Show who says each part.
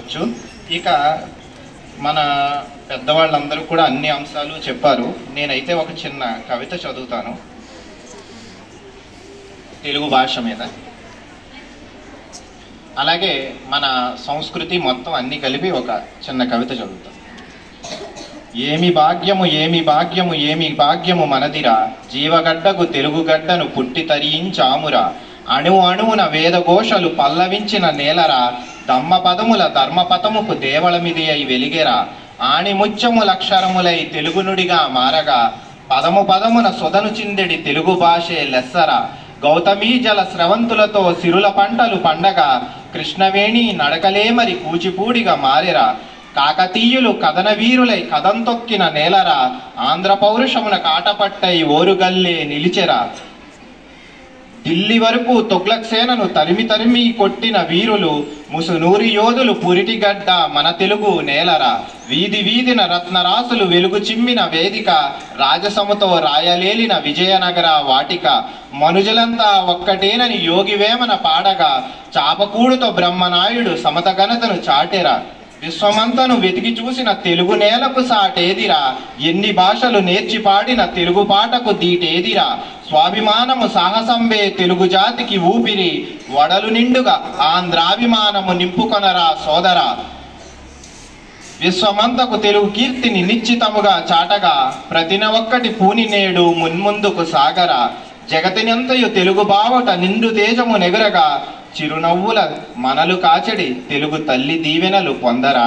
Speaker 1: చెప్పొచ్చు. ఇక మన పెద్దవాళ్ళందరూ కూడా అన్ని అంశాలు చెప్పారు. నేనైతే ఒక చిన్న కవిత చదువుతాను తెలుగు భాష మీద. అలాగే మన సంస్కృతి మొత్తం అన్ని కలిపి ఒక చిన్న కవిత చదువుతాను. ఏమి భాగ్యము ఏమి భాగ్యము ఏమి భాగ్యము మనదిరా, జీవగడ్డకు తెలుగుగడ్డను పుట్టి తరించామురా, అణువు అణువున వేదఘోషలు పల్లవించిన నేలరా, దమ్మపదముల ధర్మపదముకు దేవళమిది అయి వెలిగెరా, ఆణిముత్యములక్షరములై తెలుగునుడిగా మారగా, పదము పదమున సొదను చిందెడి తెలుగు భాషే లెస్సరా, గౌతమీ జల స్రవంతులతో సిరుల పంటలు పండగ, కృష్ణవేణి నడకలే మరి కూచిపూడిగా మారెరా, కాకతీయులు కథన వీరులై కథం తొక్కిన నేలరా, ఆంధ్ర పౌరుషమున కాటపట్టై ఓరుగల్లే నిలిచెరా, ఢిల్లీ వరకు తుగ్లక్ సేనను తరిమి తరిమి కొట్టిన వీరులు ముసునూరి యోధులు పురిటిగడ్డ మన తెలుగు నేలరా, వీధి వీధిన రత్నరాసులు వెలుగు చిమ్మిన వేదిక, రాజసముతో రాయలేలిన విజయనగర వాటిక, మనుజులంతా ఒక్కటేనని యోగివేమన పాడగా, చాపకూడుతో బ్రహ్మనాయుడు సమత ఘనతను చాటెరా, విశ్వమంతను వెతికి చూసిన తెలుగు నేలకు సాటేదిరా, ఎన్ని భాషలు నేర్చి పాడిన తెలుగు పాటకు దీటేదిరా, స్వాభిమానము సాహసంబే తెలుగు జాతికి ఊపిరి, వడలు నిండుగా ఆంధ్రాభిమానము నింపుకొనరా సోదరా, విశ్వమంతకు తెలుగు కీర్తిని నిశ్చితముగా చాటగా, ప్రతిన ఒక్కటి పూని నేడు మున్ముందుకు సాగరా, జగతినంతయు తెలుగు బావట నిండు తేజము నెగురగా, చిరునవ్వుల మనలు కాచడి తెలుగు తల్లి దీవెనలు పొందరా.